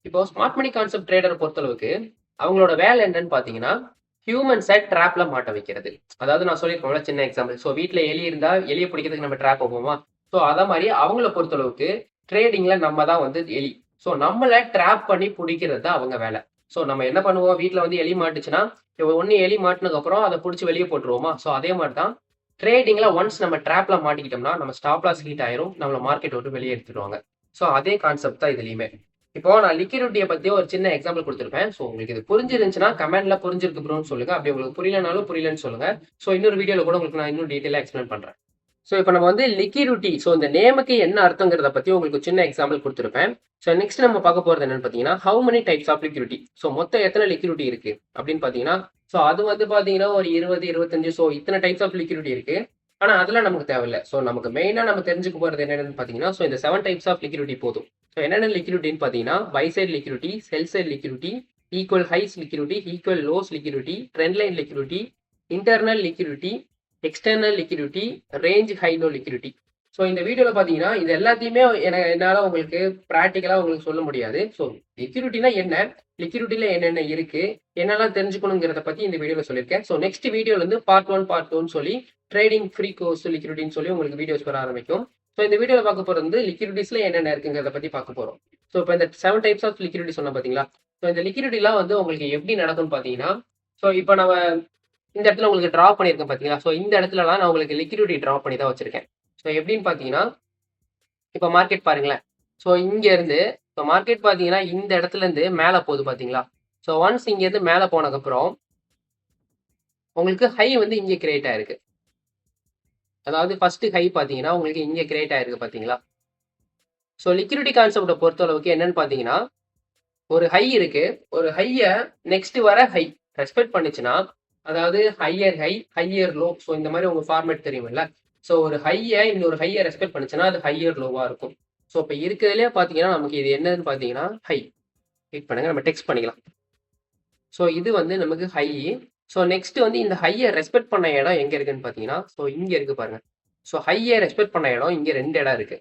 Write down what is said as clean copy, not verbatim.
இப்போ ஸ்மார்ட் மணி கான்செப்ட் ட்ரேடரை பொறுத்தளவுக்கு அவங்களோட வேலை என்னன்னு பார்த்தீங்கன்னா ஹியூமன்ஸை ட்ராப்ல மாட்ட வைக்கிறது. அதாவது நான் சொல்லியிருக்கோம்ல சின்ன எக்ஸாம்பிள். ஸோ வீட்டில் எலி இருந்தா எலியை பிடிக்கிறதுக்கு நம்ம ட்ராப் போவோமா? ஸோ அத மாதிரி அவங்கள பொறுத்தளவுக்கு ட்ரேடிங்ல நம்ம தான் வந்து எலி. ஸோ நம்மள ட்ராப் பண்ணி பிடிக்கிறது தான் அவங்க வேலை. ஸோ நம்ம என்ன பண்ணுவோம், வீட்டில் வந்து எலி மாட்டுச்சுன்னா ஒன்னு எலி மாட்டினதுக்கு அப்புறம் அதை பிடிச்சி வெளியே போட்டுருவோமா? ஸோ அதே மாதிரி தான் ட்ரேடிங்ல ஒன்ஸ் நம்ம ட்ராப்ல மாட்டிக்கிட்டோம்னா நம்ம ஸ்டாப் லாஸ் ஹீட் ஆயிரும், நம்மள மார்க்கெட் விட்டு வெளியே எடுத்துருவாங்க. ஸோ அதே கான்செப்ட் தான் இதுலயுமே. இப்போ நான் லிக்விடிட்டியை பத்தி ஒரு சின்ன எக்ஸாம்பிள் கொடுத்துருப்பேன். ஸோ உங்களுக்கு இது புரிஞ்சிருந்துச்சுன்னா கமெண்ட்ல புரிஞ்சிருக்கு ப்ரோன்னு சொல்லுங்க. அப்படி உங்களுக்கு புரியலனாலும் புரியலன்னு சொல்லுங்க. ஸோ இன்னொரு வீடியோல கூட உங்களுக்கு நான் இன்னும் டீட்டெயிலாக எக்ஸ்பிளைன் பண்றேன். ஸோ இப்போ நம்ம வந்து லிக்விடிட்டி, ஸோ இந்த நேமுக்கு என்ன அர்த்தங்கிறத பத்தி உங்களுக்கு சின்ன எக்ஸாம்பிள் கொடுத்துருப்பேன். ஸோ நெக்ஸ்ட் நம்ம பார்க்க போறது என்னன்னு பார்த்தீங்கன்னா how many types of liquidity. So மொத்தம் எத்தனை லிக்விடிட்டி இருக்கு அப்படின்னு பார்த்தீங்கன்னா, ஸோ அது வந்து பார்த்தீங்கன்னா ஒரு 20, 25. ஸோ இத்தனை டைப்ஸ் ஆஃப் லிக்விடிட்டி இருக்கு. ஆனா அதெல்லாம் நமக்கு தேவையில்லை. ஸோ நமக்கு மெயினா நம்ம தெரிஞ்சுக்க போறது என்னன்னு பார்த்தீங்கன்னா, ஸோ இந்த 7 டைப்ஸ் ஆஃப் லிக்விடிட்டி போதும். ஸோ என்னென்ன லிக்விடிட்டின்னு பார்த்தீங்கன்னா buy side liquidity, sell side liquidity, equal highs liquidity, equal lows liquidity, trend line liquidity, internal liquidity, external liquidity, range high low liquidity. So இந்த வீடியோவில் பார்த்தீங்கன்னா இது எல்லாத்தையுமே என்னால் உங்களுக்கு ப்ராக்டிக்கலாக உங்களுக்கு சொல்ல முடியாது. ஸோ லிக்விடிட்டினா என்ன, லிக்விடிட்டியில் என்னென்ன இருக்கு, என்னெல்லாம் தெரிஞ்சுக்கணுங்கிறத பற்றி இந்த வீடியோவில் சொல்லியிருக்கேன். ஸோ நெக்ஸ்ட் வீடியோவில் வந்து பார்ட் 1 பார்ட் 2ன்னு சொல்லி ட்ரேடிங் ஃப்ரீ கோர்ஸ் லிக்விடிட்டின்னு சொல்லி உங்களுக்கு வீடியோஸ் வர ஆரம்பிக்கும். ஸோ இந்த வீடியோவில் பார்க்க போகிறது வந்து லிக்விடிட்டிஸில் என்னென்ன இருக்குங்கிறத பற்றி பார்க்க போகிறோம். ஸோ இப்போ இந்த 7 டைப்ஸ் ஆஃப் லிக்விடிட்டி சொன்ன பார்த்தீங்களா? ஸோ இந்த லிக்விடிட்டிலாம் வந்து உங்களுக்கு எப்படி நடக்கும்னு பார்த்தீங்கன்னா, ஸோ இப்போ நம்ம இந்த இடத்துல உங்களுக்கு ட்ரா பண்ணியிருக்கேன் பார்த்தீங்களா? ஸோ இந்த இடத்துலலாம் நான் உங்களுக்கு லிக்விடிட்டி ட்ரா பண்ணி தான் வச்சிருக்கேன். ஸோ எப்படின்னு பார்த்தீங்கன்னா, இப்போ மார்க்கெட் பாருங்களேன். ஸோ இங்கேருந்து இப்போ மார்க்கெட் பார்த்தீங்கன்னா இந்த இடத்துலேருந்து மேலே போகுது பார்த்தீங்களா? ஸோ ஒன்ஸ் இங்கேருந்து மேலே போனதுக்கப்புறம் உங்களுக்கு ஹை வந்து இங்கே கிரியேட் ஆயிருக்கு. அதாவது ஃபர்ஸ்ட் ஹை பார்த்தீங்கன்னா உங்களுக்கு இங்கே கிரியேட் ஆயிருக்கு பார்த்தீங்களா? ஸோ லிக்விடிட்டி கான்செப்டை பொறுத்த அளவுக்கு என்னன்னு பார்த்தீங்கன்னா, ஒரு ஹை இருக்கு. ஒரு ஹையை நெக்ஸ்ட் வர ஹை ரெஸ்பெக்ட் பண்ணுச்சுன்னா, அதாவது higher high, higher low. So இந்த மாதிரி உங்க ஃபார்மேட் தெரியுமில்ல? ஸோ ஒரு ஹையை இன்னொரு ஹையை ரெஸ்பெக்ட் பண்ணுச்சுன்னா அது ஹையர் லோவா இருக்கும். ஸோ இப்போ இருக்கிறதுலே பார்த்தீங்கன்னா நமக்கு இது என்னன்னு பார்த்தீங்கன்னா ஹை. வெயிட் பண்ணுங்க, நம்ம டெக்ஸ்ட் பண்ணிக்கலாம். ஸோ இது வந்து நமக்கு ஹை. ஸோ நெக்ஸ்ட் வந்து இந்த ஹையை ரெஸ்பெக்ட் பண்ண இடம் எங்க இருக்குன்னு பார்த்தீங்கன்னா, ஸோ இங்க இருக்கு பாருங்க. ஸோ ஹையை ரெஸ்பெக்ட் பண்ண இடம் இங்க 2 இடம் இருக்கு.